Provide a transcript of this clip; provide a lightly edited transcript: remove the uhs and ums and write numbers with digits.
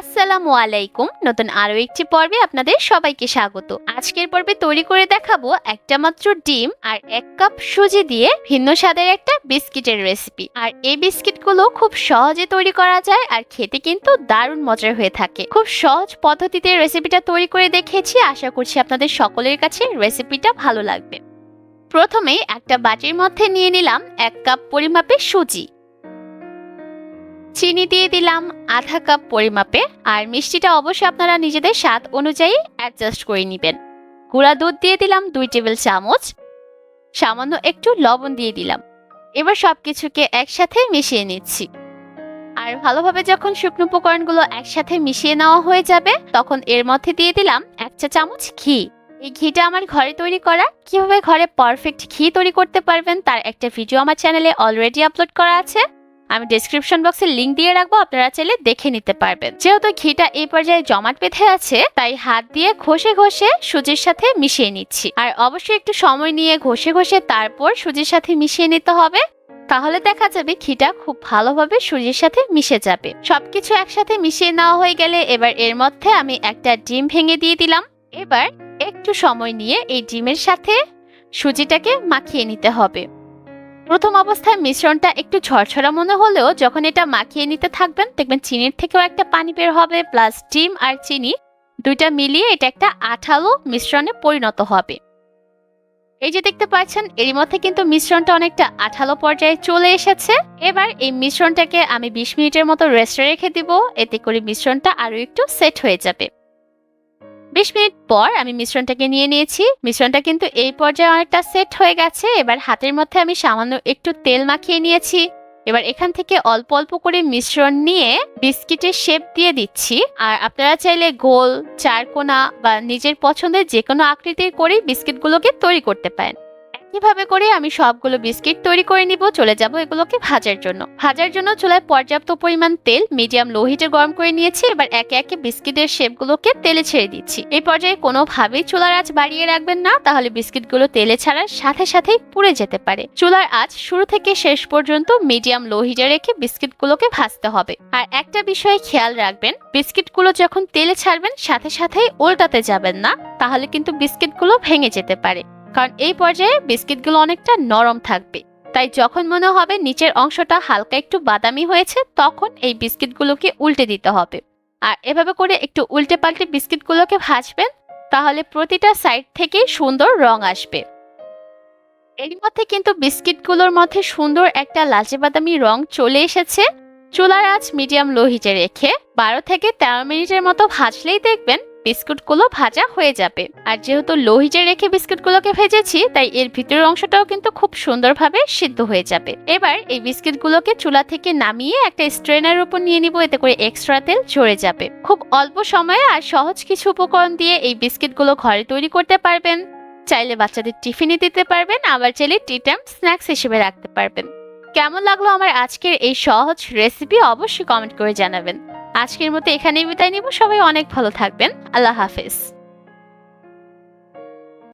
আসসালামু আলাইকুম। নতুন আরো একটি পর্বে আপনাদের সবাইকে স্বাগত। আজকের পর্বে তৈরি করে দেখাবো একটা মাত্র ডিম আর 1 কাপ সুজি দিয়ে ভিন্ন স্বাদের একটা বিস্কিটের রেসিপি। আর এই বিস্কিটগুলো খুব সহজে তৈরি করা যায় আর খেতে কিন্তু দারুণ মজার হয়ে থাকে। খুব সহজ পদ্ধতিতে রেসিপিটা তৈরি করে দেখিয়েছি, আশা করছি আপনাদের সকলের কাছে রেসিপিটা ভালো লাগবে। প্রথমে একটা বাটির মধ্যে নিয়ে নিলাম 1 কাপ পরিমাপে সুজি, চিনি দিয়ে দিলাম আধা কাপ পরিমাপে, আর মিষ্টিটা অবশ্যই আপনারা নিজেদের স্বাদ অনুযায়ী অ্যাডজাস্ট করে নেবেন। গুঁড়া দুধ দিয়ে দিলাম 2 টেবিল চামচ, সামান্য একটু লবণ দিয়ে দিলাম। এবার সবকিছুকে একসাথে মিশিয়ে নিচ্ছি। আর ভালোভাবে যখন শুকনো উপকরণগুলো একসাথে মিশিয়ে নেওয়া হয়ে যাবে, তখন এর মধ্যে দিয়ে দিলাম 1 চা চামচ ঘি। এই ঘিটা আমার ঘরে তৈরি করা। কিভাবে ঘরে পারফেক্ট ঘি তৈরি করতে পারবেন তার একটা ভিডিও আমার চ্যানেলে অলরেডি আপলোড করা আছে, আমি ডেসক্রিপশন বক্সে লিংক দিয়ে রাখবো, আপনারা চাইলে দেখে নিতে পারবেন। যেহেতু ঘিটা এই পর্যায়ে জমাট বেঁধে আছে, তাই হাত দিয়ে ঘষে ঘষে সুজির সাথে মিশিয়ে নিচ্ছি। আর অবশ্যই একটু সময় নিয়ে ঘষে ঘষে তারপর সুজির সাথে মিশিয়ে নিতে হবে, তাহলে দেখা যাবে ঘিটা খুব ভালোভাবে সুজির সাথে মিশে যাবে। সবকিছু একসাথে মিশিয়ে নেওয়া হয়ে গেলে এবার এর মধ্যে আমি একটা ডিম ভেঙে দিয়ে দিলাম। এবার একটু সময় নিয়ে এই ডিমের সাথে সুজিটাকে মাখিয়ে নিতে হবে। প্রথম অবস্থায় মিশ্রণটা একটু ঝরঝরা মনে হলেও যখন এটা মাখিয়ে নিতে থাকবেন, দেখবেন চিনির থেকেও একটা পানি বের হবে, প্লাস ডিম আর চিনি দুইটা মিলিয়ে এটা একটা আঠালো মিশ্রণে পরিণত হবে। এই যে দেখতে পাচ্ছেন, এর মধ্যে কিন্তু মিশ্রণটা অনেকটা আঠালো পর্যায়ে চলে এসেছে। এবার এই মিশ্রণটাকে আমি 20 মিনিটের মতো রেস্টে রেখে দিব, এতে করে মিশ্রণটা আরো একটু সেট হয়ে যাবে। 20 মিনিট পর আমি মিশ্রণটাকে নিয়ে নিয়েছি। মিশ্রণটা কিন্তু এই পর্যায়ে অনেকটা সেট হয়ে গেছে। এবার হাতের মধ্যে আমি সামান্য একটু তেল মাখিয়ে নিয়েছি। এবার এখান থেকে অল্প অল্প করে মিশ্রণ নিয়ে বিস্কিটের শেপ দিয়ে দিচ্ছি। আর আপনারা চাইলে গোল, চারকোনা বা নিজের পছন্দের যে কোনো আকৃতির করে বিস্কিটগুলোকে তৈরি করতে পারেন। কিভাবে করে আমি সবগুলো বিস্কিট তৈরি করে নিব, চলে যাব এগুলোকে ভাজার জন্য। ভাজার জন্য চুলায় পর্যাপ্ত পরিমাণ তেল মিডিয়াম লো হিটে গরম করে নিয়েছি। এবার একে একে বিস্কিটের শেপগুলোকে তেলে ছেড়ে দিচ্ছি। এই পর্যায়ে কোনোভাবেই চুলার আঁচ বাড়িয়ে রাখবেন না, তাহলে বিস্কিটগুলো তেলে ছাড়ার সাথে সাথেই পুড়ে যেতে পারে। চুলার আঁচ শুরু থেকে শেষ পর্যন্ত মিডিয়াম লো হিটে রেখে বিস্কিটগুলোকে ভাজতে হবে। আর একটা বিষয়ে খেয়াল রাখবেন, বিস্কিটগুলো যখন তেলে ছাড়বেন সাথে সাথেই উল্টাতে যাবেন না, তাহলে কিন্তু বিস্কিটগুলো ভেঙে যেতে পারে। কারণ এই পর্যায়ে বিস্কিটগুলো অনেকটা নরম থাকবে, তাই যখন মনে হবে নিচের অংশটা হালকা একটু বাদামি হয়েছে, তখন এই বিস্কিটগুলোকে উল্টে দিতে হবে। আর এভাবে করে একটু উল্টে পাল্টে বিস্কিটগুলোকে ভাজবেন, তাহলে প্রতিটা সাইড থেকে সুন্দর রং আসবে। এর মধ্যে কিন্তু বিস্কিটগুলোর মধ্যে সুন্দর একটা লালচে বাদামি রং চলে এসেছে। চুলার আঁচ মিডিয়াম লো হিটে রেখে 12 থেকে 13 মিনিটের মতো ভাজলেই দেখবেন বিস্কুটগুলো ভাজা হয়ে যাবে। আর যেহেতু লো হিটে রেখে বিস্কুটগুলোকে ভেজেছি, তাই এর ভিতরের অংশটাও কিন্তু খুব সুন্দরভাবে সিদ্ধ হয়ে যাবে। এবার এই বিস্কিটগুলোকে চুলা থেকে নামিয়ে একটা স্ট্রেনার উপর নিয়ে নিব, এতে করে এক্সট্রা তেল ঝরে যাবে। খুব অল্প সময়ে আর সহজ কিছু উপকরণ দিয়ে এই বিস্কিটগুলো ঘরে তৈরি করতে পারবেন। চাইলে বাচ্চাদের টিফিনে দিতে পারবেন, আবার চাইলে টি টাইম স্ন্যাক্স হিসেবে রাখতে পারবেন। কেমন লাগলো আমার আজকের এই সহজ রেসিপি অবশ্যই কমেন্ট করে জানাবেন। আজকের মতো এখানেই বিদায় নিব। সবাই অনেক ভালো থাকবেন। আল্লাহ হাফেজ।